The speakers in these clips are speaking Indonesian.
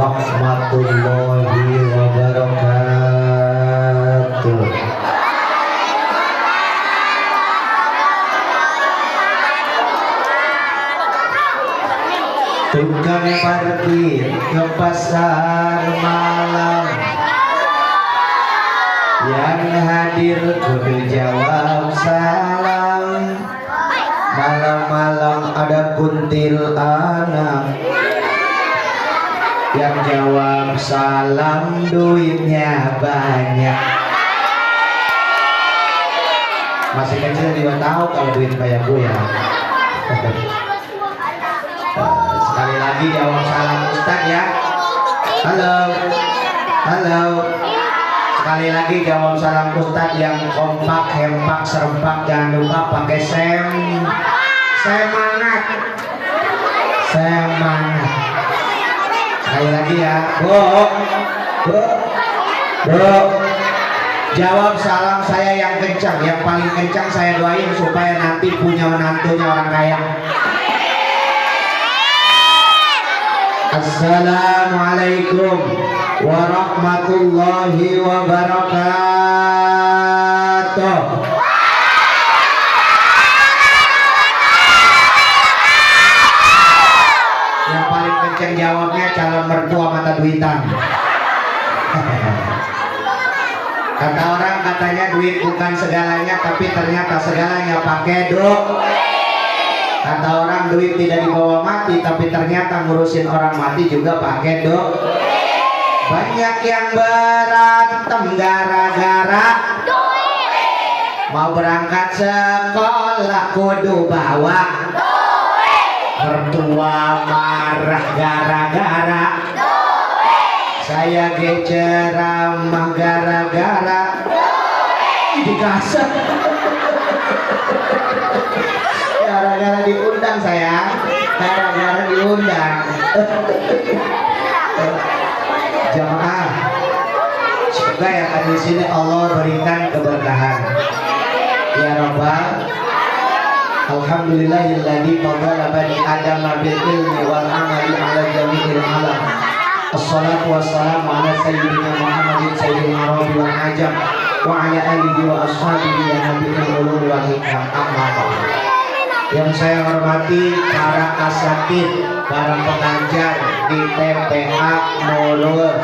warahmatullahi wabarakatuh. Tukang parkir ke pasar malam, yang hadir kudu jawab salam. Malam-malam ada kuntil anak, yang jawab salam duitnya banyak. Masih kecil juga tahu kalau duit kayak gue ya. Sekali lagi jawab salam Ustaz ya. Halo, halo. Sekali lagi jawab salam Ustaz yang kompak, hempak, serempak. Jangan lupa pakai semangat. Semangat. Sekali lagi ya. Bu. Jawab salam saya yang kencang. Yang paling kencang saya doain supaya nanti punya menantunya orang kaya. Assalamualaikum warahmatullahi wabarakatuh. Yang paling kencang jawabnya calon mertua mata duitan. Kata orang katanya duit bukan segalanya, tapi ternyata segalanya pakai duit. Kata orang duit tidak dibawa mati, tapi ternyata ngurusin orang mati juga pakai duit. Banyak yang berantem gara-gara duit. Mau berangkat sekolah kudu bawa duit. Mertua marah gara-gara duit. Saya ceramah gara-gara duit. Dikasih gara-gara diundang saya, gara-gara diundang. Jamaah, semoga yang ada di sini Allah berikan keberkahan. Ya Rabbal, alhamdulillahilladzi fadala bani Adam bil ilmi wal amali ala jami'il alam. Assalatu wassalamu ala sayyidina Muhammadin sayyidil arabi wal ajam wa ala alihi wa ashabihi ya nabiyil ulul wal hikam. Amma ba'd. Yang saya hormati para asatid, para pengajar di TPA Nurul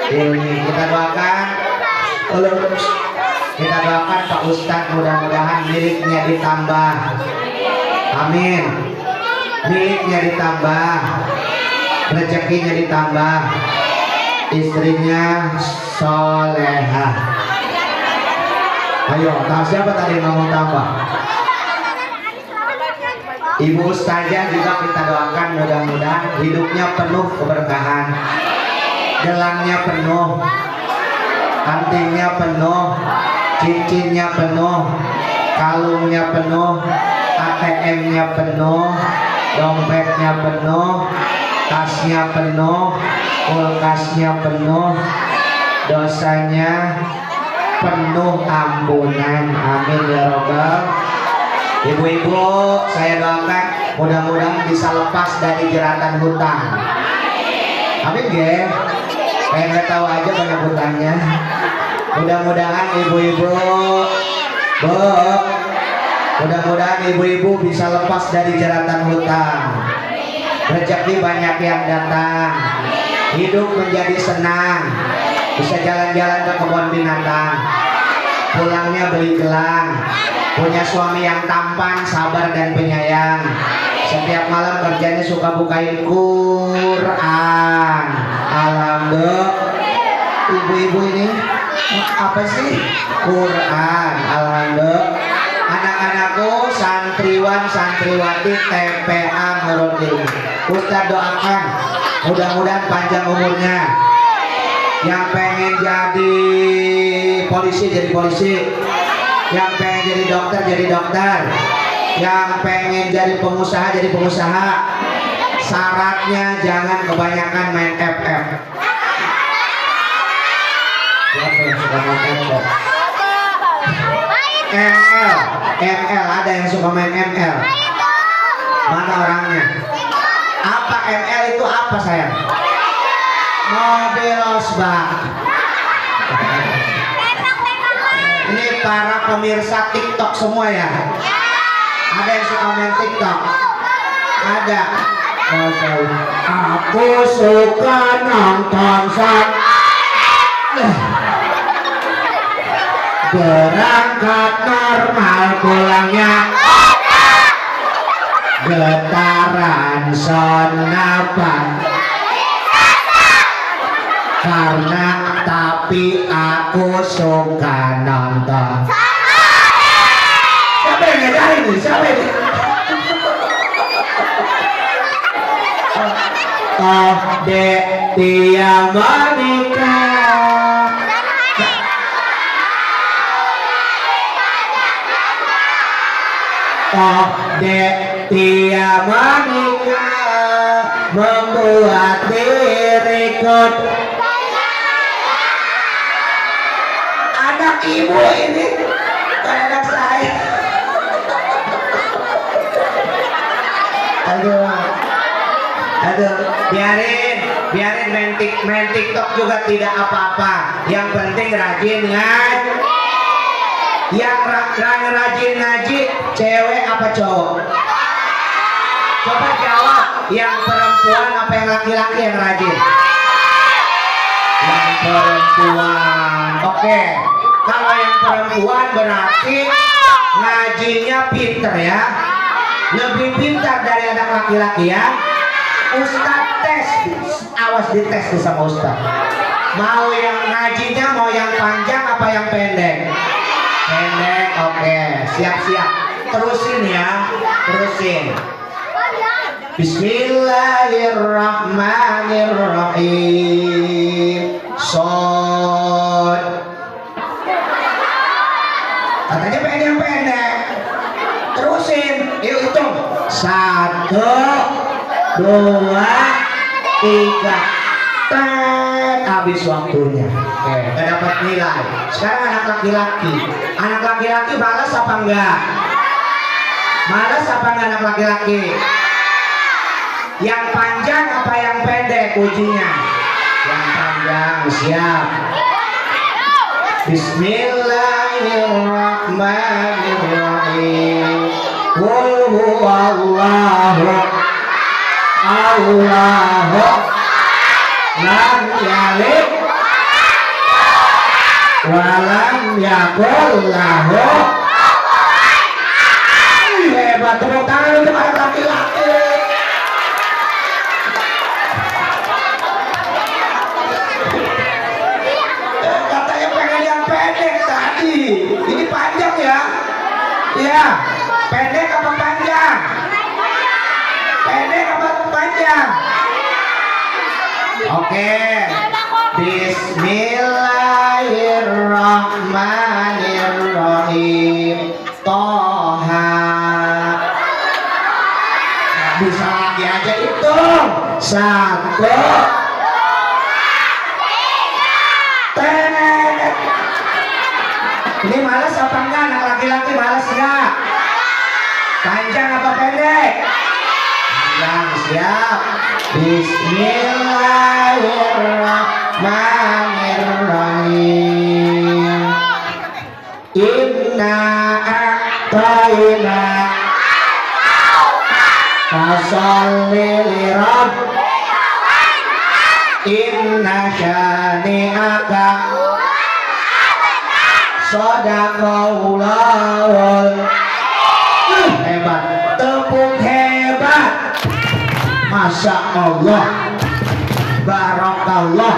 Ilmi. Kita doakan Pak Ustadz, mudah-mudahan miliknya ditambah. Amin. Miliknya ditambah, rezekinya ditambah, istrinya solehah. Ayo, siapa tadi mau tambah? Ibu Ustazah juga kita doakan mudah-mudahan hidupnya penuh keberkahan, gelangnya penuh, antingnya penuh, cincinnya penuh, kalungnya penuh, ATM-nya penuh, dompetnya penuh, tasnya penuh, kulkasnya penuh, dosanya penuh ampunan. Amin ya Rabbal. Ibu-ibu, saya doakan mudah-mudahan bisa lepas dari jeratan hutang. Amin ge. Kayak nggak tahu aja banyak hutangnya. Mudah-mudahan ibu-ibu, mudah-mudahan ibu-ibu bisa lepas dari jeratan hutang. Rezeki banyak yang datang. Hidup menjadi senang. Bisa jalan-jalan ke kebun binatang. Pulangnya beli gelang. Punya suami yang tampan, sabar dan penyayang. Setiap malam kerjanya suka bukain Quran. Alhamdulillah. Ibu-ibu ini apa sih? Quran. Alhamdulillah. Anak-anakku santriwan santriwati TPA Nurul Ilmi. Ustaz doakan mudah-mudahan panjang umurnya. Yang pengen jadi polisi jadi polisi. Yang pengen jadi dokter, yang pengen jadi pengusaha, syaratnya jangan kebanyakan main FF. Siapa yang suka main FF? ML, ada yang suka main ML? Mana orangnya? Apa ML itu apa sayang? mobil osbak. Ini para pemirsa TikTok semua ya? Ada yang suka main TikTok? Ada. Aku suka nonton berangkat normal pulangnya getaran sonapan karena tapi aku suka nonton. Siapa yang ngedahin nih? Siapa ini? Oh dek dia menikah. Oh dek dia menikah membuat diriku. Anak ibu ini bukan anak saya. Aduh, biarin main TikTok juga tidak apa-apa. Yang penting rajin ngaji. Yang rajin ngaji, cewek apa cowok? Coba jawab. Yang perempuan apa yang laki-laki yang rajin? Yang perempuan. Oke. Kalau yang perempuan berarti ngajinya pinter ya. Lebih pintar dari anak laki-laki ya. Ustaz tes, awas dites tuh sama Ustaz. Mau yang ngajinya mau yang panjang apa yang pendek? Pendek, oke. Siap-siap. Terusin ya, terusin. Bismillahirrahmanirrahim. Shod. Katanya pengen yang pendek. Terusin, yuk hitung. 1, 2, 3. Habis waktunya. Oke, gak dapat nilai. Sekarang anak laki-laki. Anak laki-laki balas apa enggak? Balas apa enggak anak laki-laki? Yang panjang apa yang pendek ujinya? Yang panjang, siap. Bismillahirrahmanirrahim. Qul huwallahu Allahu lam yalid walam yakul lahu. Hebat, tepuk tangan untuk anak laki-laki. Katanya pengen yang pendek tadi. Ini panjang ya? Iya. Pendek apa panjang? Pendek apa panjang? Oke. Bismillahirrahmanirrahim. Toha. Bisa lagi aja itu. 1, 2, 3. Ini malas apa enggak? Anak laki-laki malas enggak? Panjang apa pendek? Panjang, siap. Bismillahirrahmanirrahim. Inna a'tayna fasalli lirabbika inna syani'aka sadaqallahul. Hebat, tepuk hebat. Masya Allah, barakallah.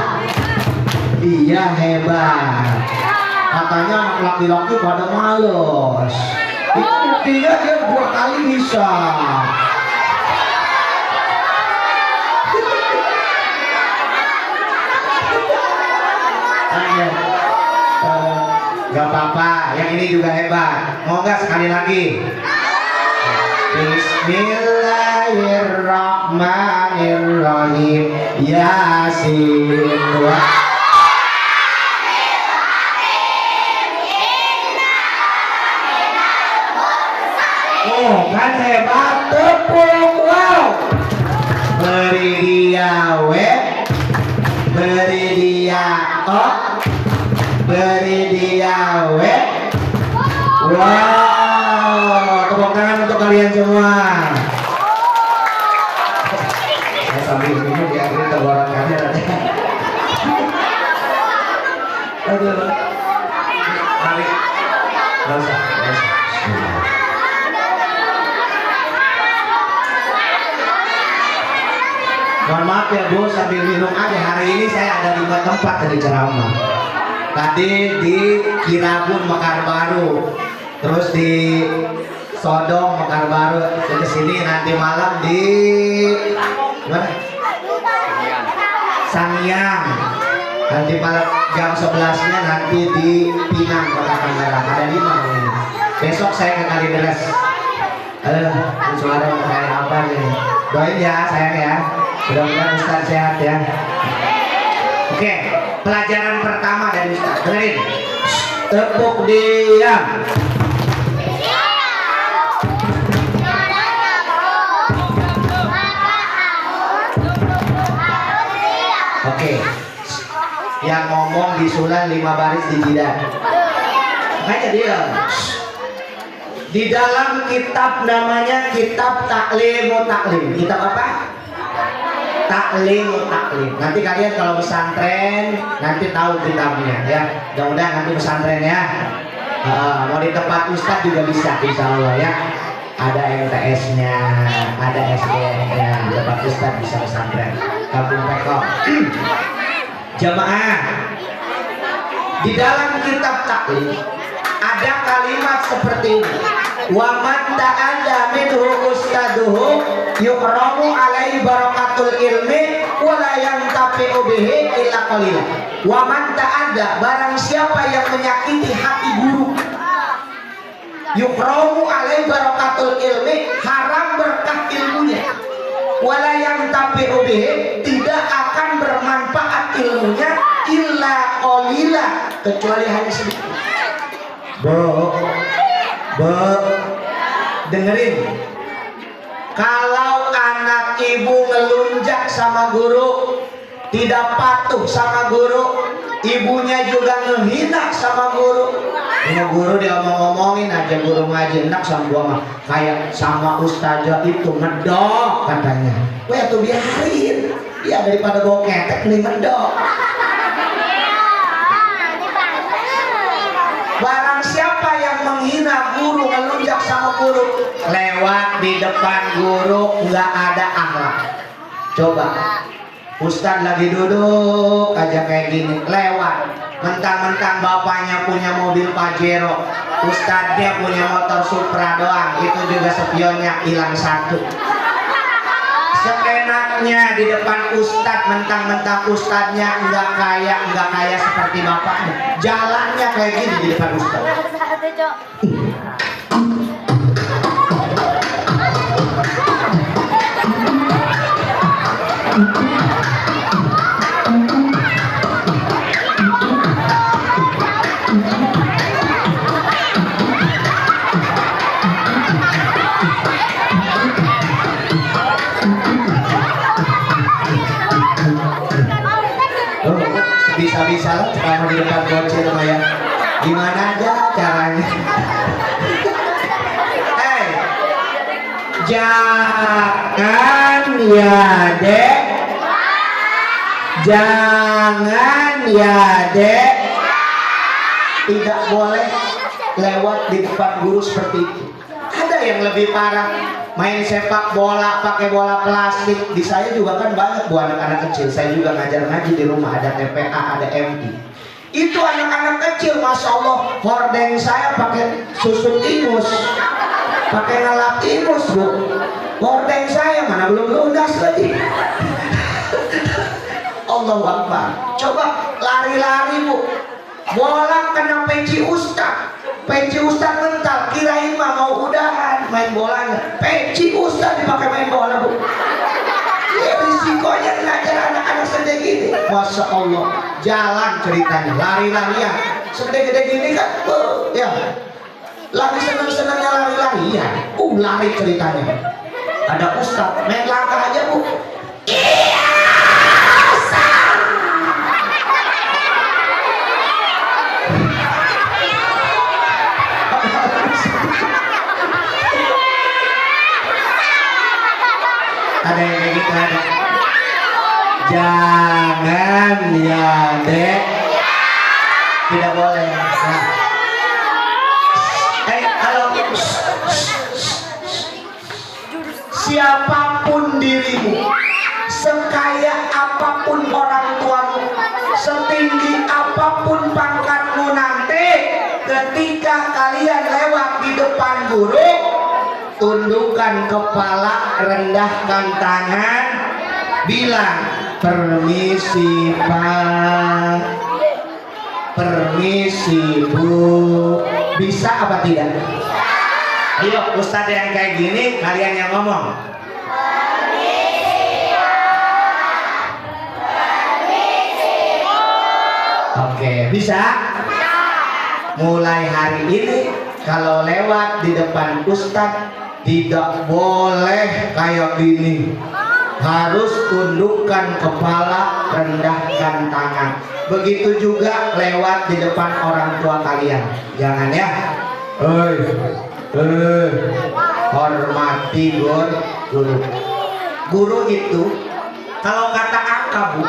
Iya hebat. Katanya anak laki-laki pada males. Itu buktinya dia 2 kali bisa. Gak apa-apa, yang ini juga hebat. Mau gak sekali lagi? Bismillahirrahmanirrahim. Yasin wa oh kan hebat, tepuk. Wow, beri dia beri dia oh, beri dia we. Wow, tepuk tangan untuk kalian semua. Saya sambil minum di akhir tenggorokannya ada. Aduh. Mari. Gak usah. Mohon maaf ya Bu, sambil minum aja. Hari ini saya ada 5 tempat dari ceramah. Tadi di Kirabun Mekarbaru, terus di Sodong Mekarbaru, ke sini nanti malam di mana? Sangyang. Nanti malam jam 11-nya nanti di Pinang Kota Tangerang. Ada 5 ini. Besok saya ke Kalideres. Suara kayak apa nih? Doain ya sayang ya. Mudah-mudahan Ustaz sehat ya. Oke, pelajaran pertama dari Ustaz. Dengerin. Tepuk diam. Oke. Yang ngomong disulan 5 baris di jidat. Makanya diam. Di dalam kitab namanya kitab Taklimu Taklim. Kitab apa? Taklimu Taklim. Nanti kalian kalau pesantren nanti tahu kitabnya ya. Mudah-mudahan nanti pesantren ya. Mau di tempat Ustadz juga bisa insya Allah ya. Ada MTS-nya, ada SDN-nya. Tempat Ustadz bisa pesantren. Kampung Pekong. Jamaah. Di dalam kitab Taklim ada kalimat seperti ini. Wa man ta'alla minhu ustaduhu yukramu alaihi barakatul ilmi wa la yantafi'u bihi illa qalila. Wa man ta'alla, barang siapa yang menyakiti hati guru, yukramu alaihi barakatul ilmi, haram berkah ilmunya, wa la yantafi'u bihi, tidak akan bermanfaat ilmunya illa qalila, kecuali hanya sedikit. Dengerin, kalau anak ibu ngelunjak sama guru, tidak patuh sama guru, ibunya juga ngehina sama guru. Ini guru dia ngomongin aja, guru ngaji enak sama gua mah kayak sama ustazah itu medok katanya. Wah tuh biarin, ya daripada gua ketek nih medok. Barang siapa yang menghina guru, ngelunjak sama guru, lewat di depan guru nggak ada akhlak. Coba Ustadz lagi duduk aja kayak gini, lewat mentang-mentang bapaknya punya mobil Pajero, Ustadznya punya motor Supra doang, itu juga spionnya hilang 1. Seenaknya di depan Ustadz, mentang-mentang Ustadznya nggak kaya seperti bapaknya, jalannya kayak gini di depan Ustadz. Bisa-bisa lah kalau di depan bocil lumayan. Gimana aja caranya? Jangan ya dek, jangan ya dek, tidak boleh lewat di depan guru seperti itu. Ada yang lebih parah, main sepak bola pakai bola plastik. Di saya juga kan banyak buat anak-anak kecil. Saya juga ngajar ngaji di rumah, ada TPA, ada MT. Itu anak-anak kecil, masya Allah, hordeng saya pakai susu timus, pakai ngelap timus bu. Hordeng saya mana belum lunas lagi. Allahu Akbar. Coba lari-lari bu, bola kena peci ustaz. Peci ustaz mental, kirain mah mau udahan main bolanya. Peci ustaz dipakai main bola bu. Ya risikonya ngajar anak-anak sedih gini. Masya Allah, jalan ceritanya, lari-larian. Segede-gede gini kan, ya. Lagi seneng-senengnya lari-larian. Lari ceritanya. Ada ustaz, main langkah aja bu. Iya, Jangan ya dek, tidak boleh. Nah. Kalau siapapun dirimu, sekaya apapun orang tuamu, setinggi apapun pangkatmu nanti, ketika kalian lewat di depan guru, tundukkan kepala, rendahkan tangan, bilang permisi Pak, permisi Bu. Bisa apa tidak? Ayo Ustadz yang kayak gini, kalian yang ngomong. Oke, bisa? Mulai hari ini kalau lewat di depan Ustadz tidak boleh kayak gini. Harus tundukkan kepala, rendahkan tangan. Begitu juga lewat di depan orang tua kalian. Jangan ya. Hormati guru. Guru itu kalau kata angka Bu,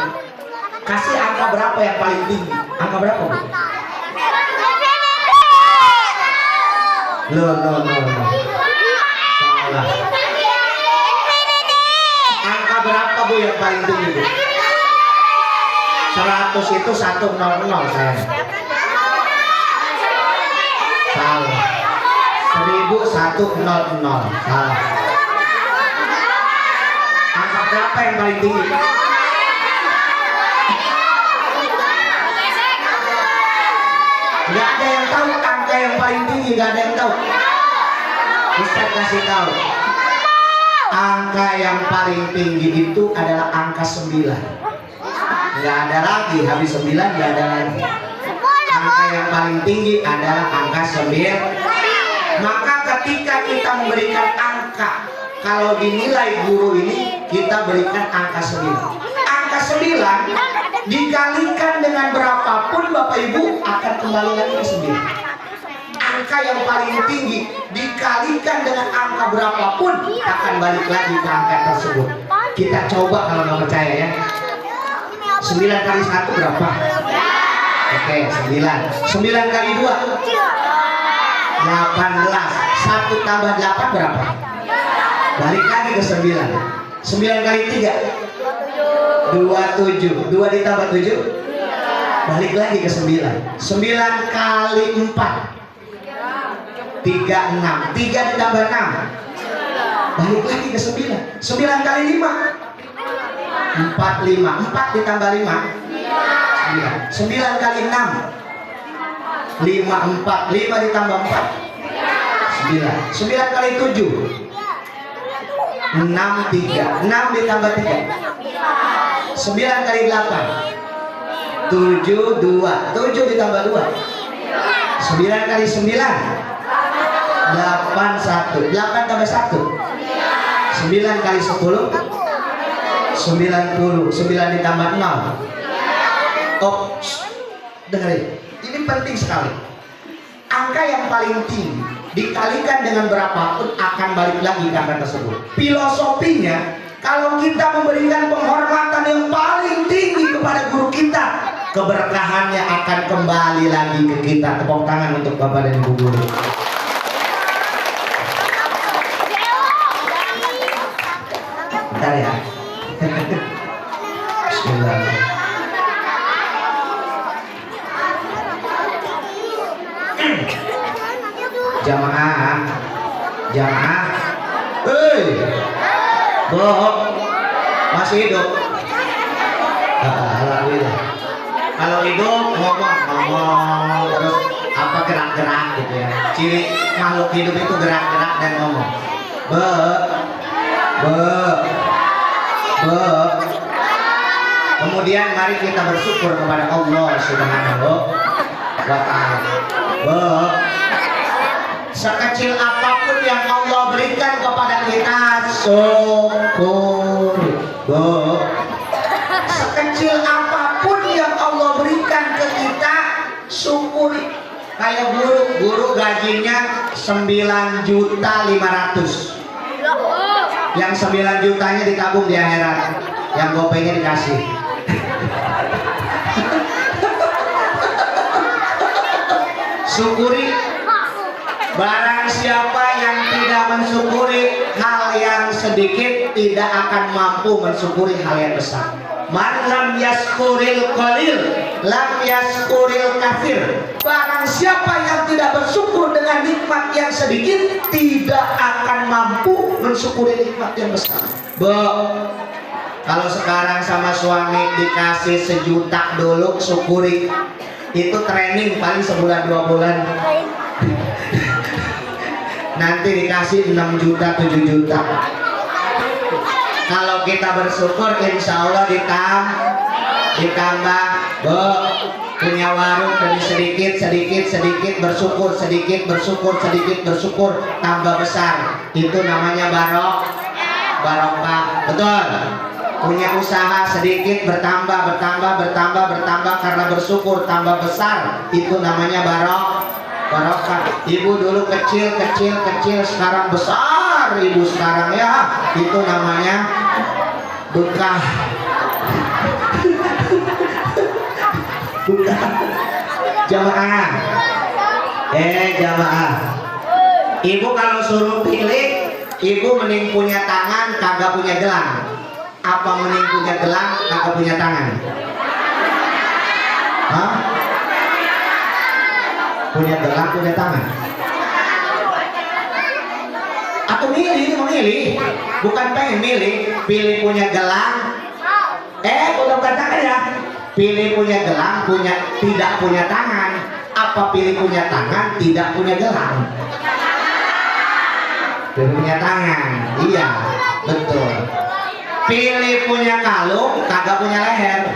kasih angka berapa yang paling tinggi? Angka berapa Bu? Loh. Salah. Angka berapa Bu yang paling tinggi Bu? 100 itu 100 sayang. Salah. 1000 100. Salah. Angka berapa yang paling tinggi? Gak ada yang tahu angka yang paling tinggi, gak ada yang tahu. Ustaz kasih tahu. Angka yang paling tinggi itu adalah angka 9. Gak ada lagi, habis 9 gak ada lagi. Angka yang paling tinggi adalah angka 9. Maka ketika kita memberikan angka, kalau dinilai guru ini, kita berikan angka 9. Angka 9 dikalikan dengan berapapun Bapak Ibu akan kembali lagi ke 9. Angka yang paling tinggi dikalikan dengan angka berapapun akan balik lagi ke angka tersebut. Kita coba kalau nggak percaya ya. 9 kali 1 berapa? Oke, 9. 9 kali 2 18. 1 tambah 8 berapa? Balik lagi ke 9. 9 kali 3 27. 2 ditambah 7 balik lagi ke 9. 9 kali 4 36. 3 ditambah 6 balik lagi ke 9. 9 kali 5 45. 4 ditambah 5 9. 9 kali 6 54. 5 ditambah 4 9. 9 kali 7 63. 6 ditambah 3 9 kali 8 72. 7 ditambah 2 9 kali 9 81. 8 tambah 1 9 kali 10 90. 9 ditambah 0 oh, dengerin, ini penting sekali. Angka yang paling tinggi dikalikan dengan berapapun akan balik lagi ke angka tersebut. Filosofinya, kalau kita memberikan penghormatan yang paling tinggi kepada guru kita, keberkahannya akan kembali lagi ke kita. Tepuk tangan untuk Bapak dan Ibu guru. Bentar ya. Bismillah. Jamaah, bohong, masih hidup. Alhamdulillah. Kalau hidup ngomong terus apa gerak-gerak gitu ya. Ciri makhluk hidup itu gerak-gerak dan ngomong. Kemudian mari kita bersyukur kepada Allah Subhanahu wa Ta'ala. Sekecil apapun yang Allah berikan kepada kita, syukur. Sekecil apapun yang Allah berikan ke kita, syukuri. Kayak guru gajinya 9.500.000. Yang 9 jutanya ditabung di akhirat. yang gopengnya dikasih. Syukuri. Barang siapa yang tidak mensyukuri hal yang sedikit, tidak akan mampu mensyukuri hal yang besar. Man lam yaskuril qalil lam yaskuril kafir. Barang siapa yang tidak bersyukur dengan nikmat yang sedikit, tidak akan mampu mensyukuri nikmat yang besar. Kalau sekarang sama suami dikasih 1 juta dulu, syukuri. Itu training paling sebulan 2 bulan. Nanti dikasih 6 juta 7 juta. Kalau kita bersyukur, insya Allah ditambah. Punya warung dari sedikit bersyukur, sedikit bersyukur, tambah besar. Itu namanya barokah. Betul. Punya usaha sedikit bertambah karena bersyukur, tambah besar. Itu namanya barokah. Ibu dulu kecil, sekarang besar. Ibu sekarang ya, itu namanya berkah. Jamaah. Jamaah. Ibu kalau suruh pilih, ibu mending punya tangan kagak punya gelang, apa mending punya gelang kagak punya tangan? Hah? Punya gelang punya tangan? Atau memilih, bukan pengen milih, pilih punya gelang. Bukan tangan ya. Pilih punya gelang, tidak punya tangan. Apa pilih punya tangan, tidak punya gelang? Pilih punya tangan. Iya, betul. Pilih punya kalung, kagak punya leher.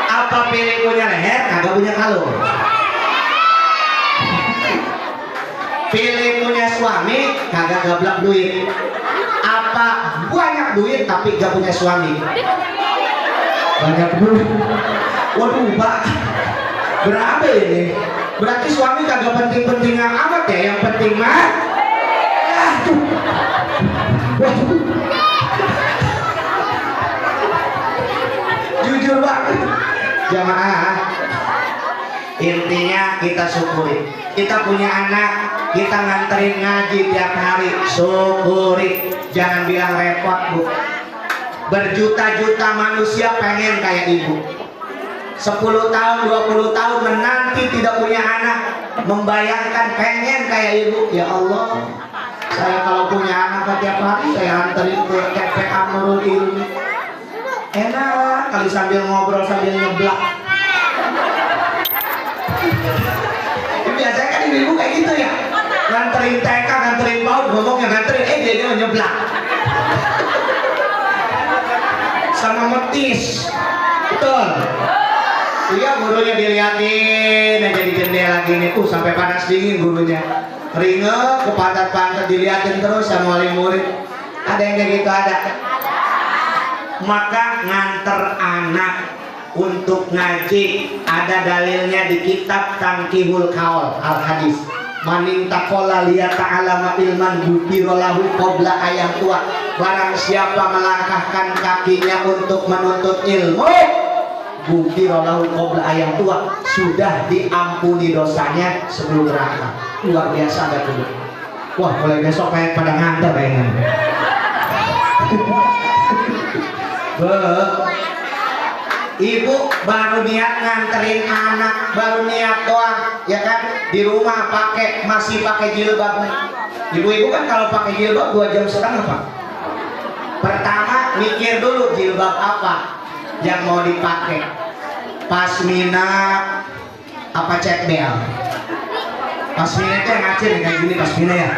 Apa pilih punya leher, kagak punya kalung? Pilih punya suami, kagak gablak duit. Apa banyak duit tapi gak punya suami? Banyak duit. Waduh Pak, berapa ini? Berarti suami kagak penting-penting amat ya. Yang penting mah jujur banget jamaah. Intinya kita syukuri. Kita punya anak, kita nganterin ngaji tiap hari, syukuri. Jangan bilang repot Bu. Berjuta-juta manusia pengen kayak ibu. 10 tahun, 20 tahun menanti tidak punya anak, membayangkan pengen kayak ibu. Ya Allah, saya kalau punya anak tiap hari saya anterin ke TPA Nurul Ilmi. Enak kali sambil ngobrol sambil nyeblak. Biasanya kan ibu kayak gitu ya, nganterin TK, nganterin PAUD, ngomongnya nganterin, dia nyeblak sama metis. Betul. Iya, gurunya diliatin aja di jendela gini, sampai panas dingin gurunya. Ringe ke pantat-pantat diliatin terus sama wali murid. Ada yang kayak gitu, ada. Maka nganter anak untuk ngaji ada dalilnya di kitab Tangkihul Kaul al-Hadis. Manin taqola liyata'alama ilman bubirolahu qabla ayam tua. Barang siapa melangkahkan kakinya untuk menuntut ilmu, bubirolahu qabla ayam tua, sudah diampuni dosanya sebelum berangkat. Luar biasa gak tuh? Wah, mulai besok kayak pada nganter kayaknya. Ibu baru niat nganterin anak, baru niat doang, ya kan? Di rumah masih pakai jilbab. Ibu-ibu kan kalau pakai jilbab 2 jam setengah Pak. Pertama mikir dulu jilbab apa yang mau dipakai. Pasmina apa cek bel? Pasmina itu yang ngacir kayak gini pasmina ya.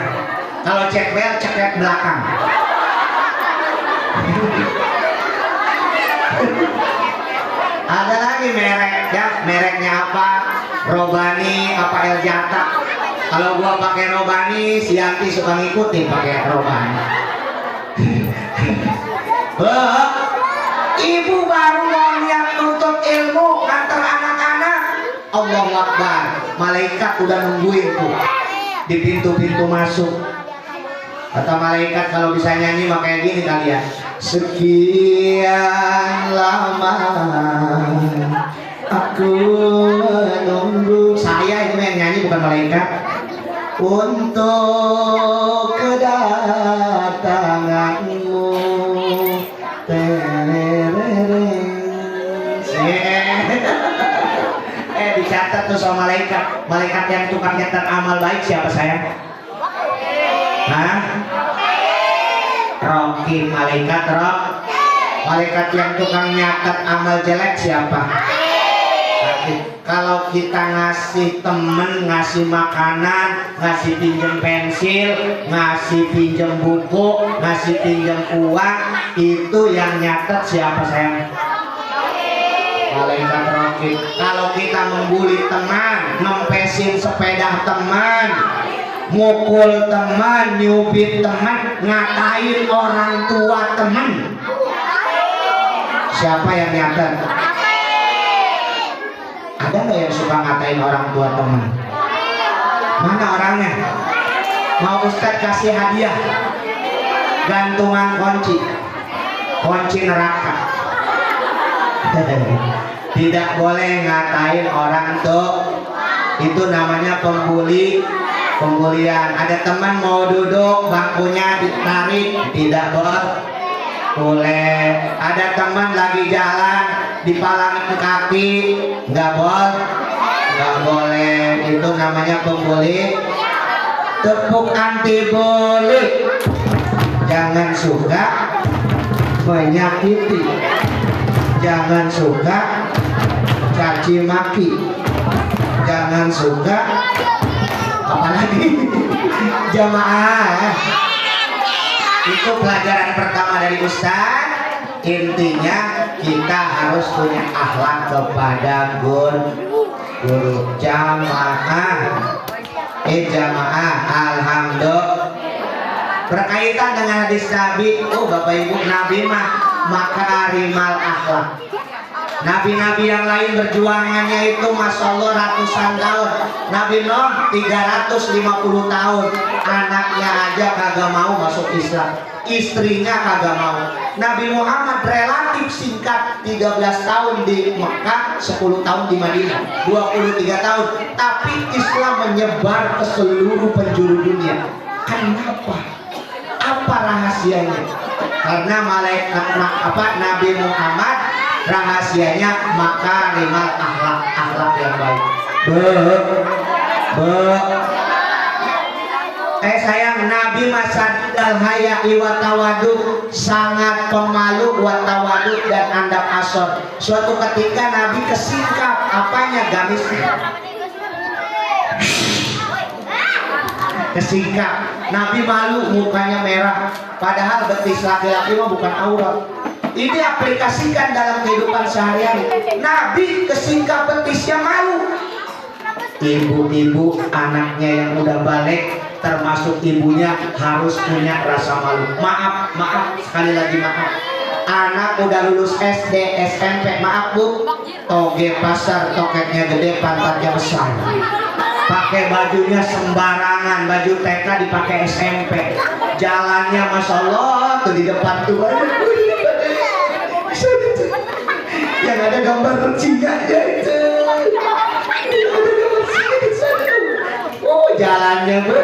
Kalau cek bel cek belakang. Ada lagi merek ya, mereknya apa? Robani apa Eljata. Kalau gua pakai Robani, si Yanti suka ngikutin pakai Robani. Ibu baru mau niat nuntut ilmu, nganter anak-anak. Allahu Akbar, malaikat udah nungguin tuh di pintu-pintu masuk. Kata malaikat kalau bisa nyanyi makanya gini kali ya. Sekian lama aku menunggu. Saya itu yang nyanyi bukan malaikat. Untuk kedatanganmu. Dicatat tuh sama malaikat. Malaikat yang tukang nyatat amal baik siapa sayang? Hah? Rokim. Malaikat Rok. Malaikat yang tukang nyatat amal jelek siapa? Kalau kita ngasih temen, ngasih makanan, ngasih pinjem pensil, ngasih pinjem buku, ngasih pinjem uang, itu yang nyatet siapa sayang? Malaikat Rokim. Kalau kita membuli teman, nempesin sepeda teman, mukul teman, nyubit teman, ngatain orang tua teman, siapa yang nyatet? Ada nggak yang suka ngatain orang tua teman? Mana orangnya? Mau Ustadz kasih hadiah? Gantungan kunci, kunci neraka. Tidak boleh ngatain orang tua. Itu namanya pembulian. Ada teman mau duduk, bangkunya ditarik, tidak boleh. Ada teman lagi jalan, dipalangin kaki, nggak boleh. Itu namanya pembuli. Tepuk anti bully. Jangan suka menyakiti, jangan suka caci maki, jangan suka apalagi jamaah. Itu pelajaran pertama dari Ustaz. Intinya kita harus punya akhlak kepada guru. Jamaah alhamdulillah. Berkaitan dengan hadis Nabi, Bapak Ibu, Nabi mah makarimal akhlak. Nabi-nabi yang lain berjuangannya itu Masya Allah ratusan tahun. Nabi Nuh 350 tahun. Anaknya aja kagak mau masuk Islam, istrinya kagak mau. Nabi Muhammad relatif singkat, 13 tahun di Mekah, 10 tahun di Madinah, 23 tahun. Tapi Islam menyebar ke seluruh penjuru dunia. Kenapa? Apa rahasianya? Karena Nabi Muhammad rahasianya makarimal akhlak yang baik. Sayang, Nabi masadal haya'i wa tawadu, sangat pemalu wa tawadu dan andap asor. Suatu ketika Nabi kesingkap apanya, gamisnya kesingkap. Nabi malu, mukanya merah, padahal betis laki-laki mah bukan aurat. Ini aplikasikan dalam kehidupan sehari-hari. Nabi kesingkap betisnya malu. Ibu-ibu anaknya yang udah balik, termasuk ibunya, harus punya rasa malu. Maaf, sekali lagi maaf. Anak udah lulus SD, SMP, maaf bu, toge pasar, toketnya gede, pantatnya besar, pakai bajunya sembarangan, baju TK dipakai SMP, jalannya Masya Allah tuh di depan tuh yang ada gambar recinganya itu, jalannya bu.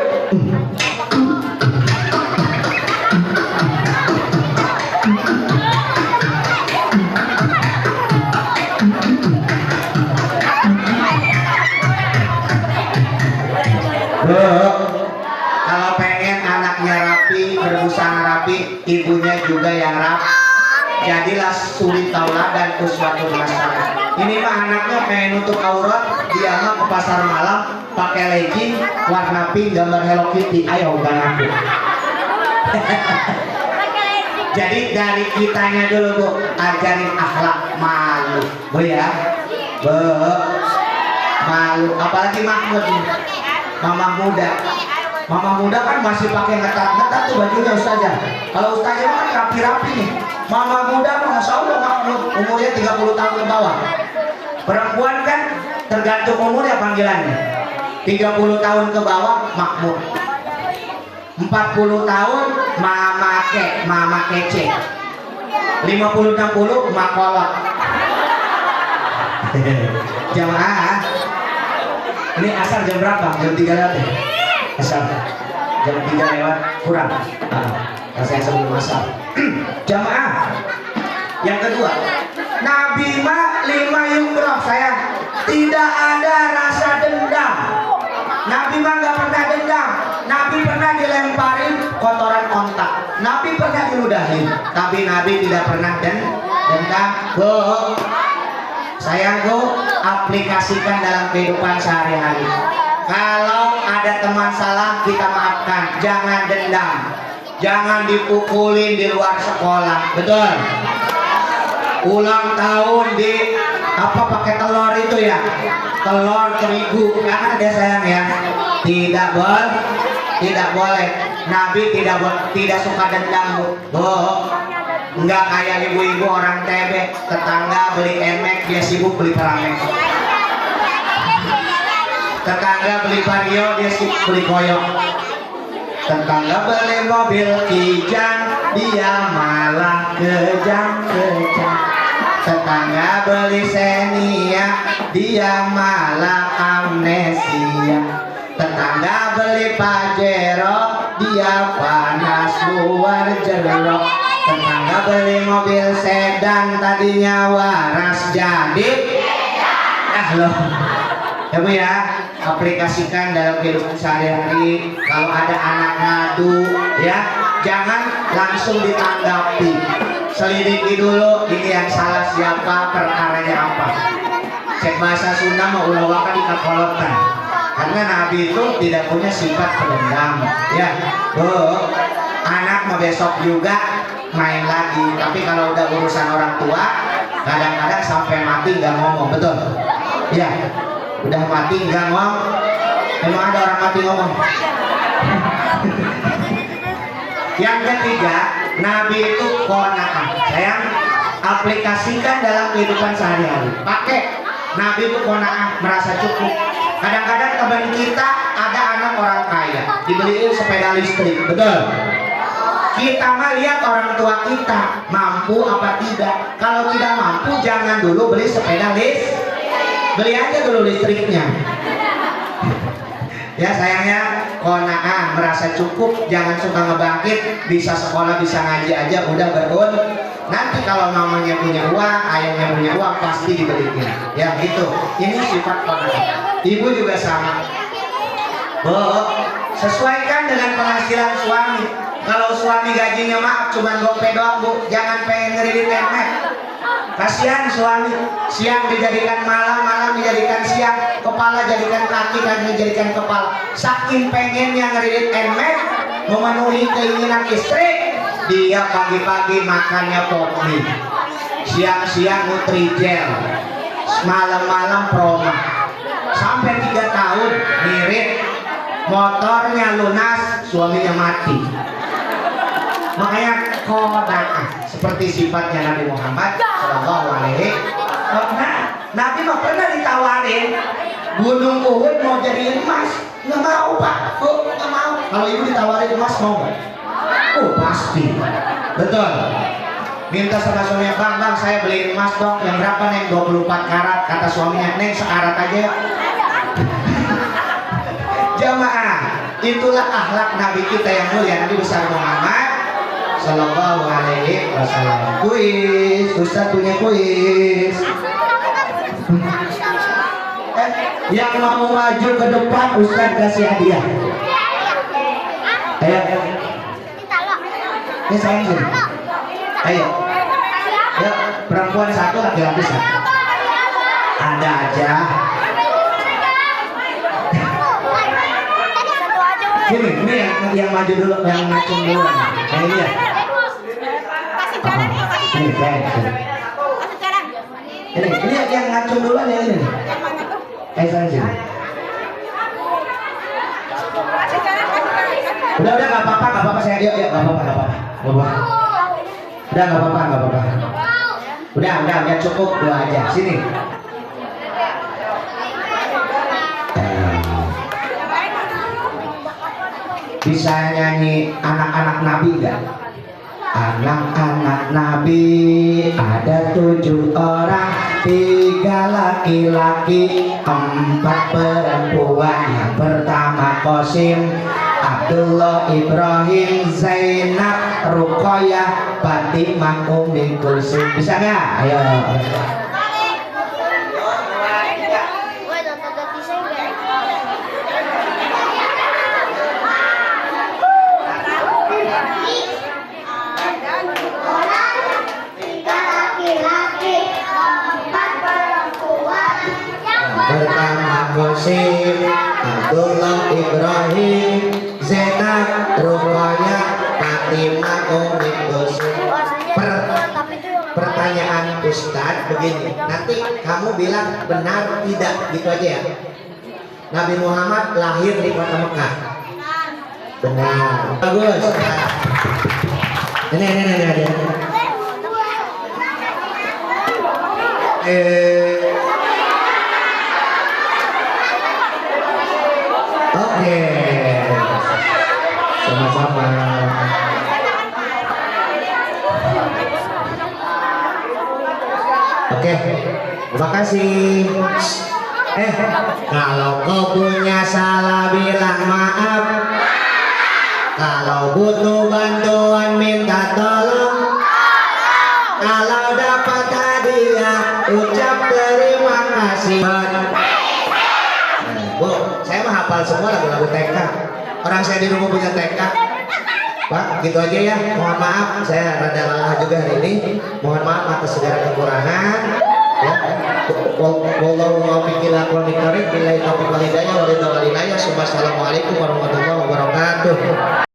Kalau pengen anaknya rapi, berbusana rapi, ibunya juga yang rapi. Jadilah suri tauladan uswatun hasanah. Ini mah anaknya pengen nutup aurat, dia mah ke pasar malam pakai legging warna pink gambar Hello Kitty. Ayo bukan aku. Jadi dari kitanya dulu bu, ajarin akhlak malu, bu ya, bu. Malu, apalagi Mahmud nih. Mama muda kan masih pakai ngetat-ngetat tuh bajunya Ustazah. Kalau Ustazah kan rapi-rapi nih. Mama muda mah Masya Allah Mahmud, umurnya 30 tahun ke bawah. Perempuan kan tergantung umurnya panggilannya. 30 tahun ke bawah Mahmud, 40 tahun mama kece, 50-60 makolot. Jamaah, ini asar jam berapa? Jam 3 lewat ya? Asar jam 3 lewat kurang. Saya sebelum asar. Jamaah, yang kedua, Nabi mah 5 yumroh sayang, tidak ada rasa dendam. Nabi mah nggak pernah dendam. Nabi pernah dilemparin kotoran ontak. Nabi pernah diludahin. Tapi Nabi tidak pernah dendam. Bu, sayangku, aplikasikan dalam kehidupan sehari-hari. Kalau ada teman salah, kita maafkan. Jangan dendam. Jangan dipukulin di luar sekolah. Betul. Ulang tahun di apa pakai telur itu ya, telur terigu kan ada sayang ya. Tidak boleh. Nabi tidak suka dendam bu. Enggak kayak ibu-ibu orang TB, tetangga beli emek dia sibuk beli peramek, tetangga beli vario dia sibuk beli koyok, tetangga beli mobil kijang dia malah kejang-kejang, tetangga beli Xenia dia malah amnesia, tetangga beli Pajero dia panas luar jero, tetangga beli mobil sedan tadinya waras jadi loh ya bu ya. Aplikasikan dalam kehidupan sehari-hari. Kalau ada anak ngadu ya, jangan langsung ditanggapi, selidiki dulu ini yang salah siapa, perkaranya apa. Cek bahasa Sunda mau ulawakan di kakolotan, karena Nabi itu tidak punya sifat pendendam ya bu. Anak mau besok juga main lagi, tapi kalau udah urusan orang tua kadang-kadang sampai mati nggak ngomong. Betul ya, udah mati nggak ngomong. Emang ada orang mati ngomong? Yang ketiga, Nabi itu qanaah. Sayang, aplikasikan dalam kehidupan sehari-hari. Pakai. Nabi itu qanaah, merasa cukup. Kadang-kadang teman kita ada anak orang kaya, dibeliin sepeda listrik. Betul. Kita mah lihat orang tua kita mampu apa tidak. Kalau tidak mampu jangan dulu beli sepeda listrik, beli aja dulu listriknya. Ya sayangnya qanaah, merasa cukup, jangan suka ngebangkit. Bisa sekolah bisa ngaji aja udah berun. Nanti kalau mamanya punya uang, ayahnya punya uang pasti dibeliin. Ya gitu. Ini sifat qanaah. Ibu juga sama. Bu, sesuaikan dengan penghasilan suami. Kalau suami gajinya maaf cuma gope doang bu, jangan pengen ngerilit emek. Kasihan suami, siang dijadikan malam, malam dijadikan siang, kepala jadikan kaki, kaki dijadikan kepala. Saking pengennya ngerilit emek, memenuhi keinginan istri, dia pagi-pagi makannya pop mie, siang-siang Nutrijel, malam-malam Proma. Sampai 3 tahun ngirit, motornya lunas, suaminya mati. Makanya qanaah seperti sifatnya Nabi Muhammad Shallallahu Alaihi Wasallam. Nabi mah pernah ditawarin Gunung Uhud mau jadi emas, nggak mau pak, nggak mau. Kalau ibu ditawarin emas mau nggak? Oh pasti, betul. Minta sama suaminya, bang saya beli emas dong, yang berapa neng? 24 karat. Kata suaminya, neng sekarat aja. Jamaah, itulah akhlak Nabi kita yang mulia, Nabi besar Muhammad Sallallahu Alaihi Wasallam. Kuis, Ustaz punya kuis. Yang mau maju ke depan, Ustaz kasih hadiah. Ayo. Ini sayang sini. Ayo. Ya, perempuan 1, laki-laki 1. Ada aja. Ini yang maju dulu, yang ngacung dulu. Yang ini ya. Ini yang ngacung dulu yang ini. Sana sini. Udah nggak apa-apa saya yuk nggak apa-apa. Udah nggak apa-apa. Udah cukup 2 aja. Sini. Bisa nyanyi anak-anak Nabi nggak? anak-anak Nabi ada 7 orang, 3 laki-laki, 4 perempuan. Yang pertama Qasim, Abdullah, Ibrahim, Zainab, Ruqayyah, Fatimah, Ummi Kulsum. Bisa nggak? Ayo. Pertama Qasim, Abdullah, Ibrahim, Zainab, Ruqayyah, Fatimah, Ummi Kulsum. Pertanyaan Ustadz begini, nanti kamu bilang benar tidak, gitu aja ya. Nabi Muhammad lahir di kota Mekah. Benar. Bagus. Ini. Oke. Sama-sama. Oke, terima kasih. Kalau kau punya salah bilang maaf. Kalau butuh bantuan minta tolong. Kalau dapat hadiah ucap terima kasih. Bu, saya mah hafal semua lagu-lagu TK. Orang saya di rumah punya TK. Pak, gitu aja ya. Mohon maaf, saya rada lelah juga hari ini. Mohon maaf atas segala kekurangan. Ya. Wallahu muwaffiq ila aqwamit thoriq. Billahi taufiq wal hidayah. Wassalamualaikum warahmatullahi wabarakatuh.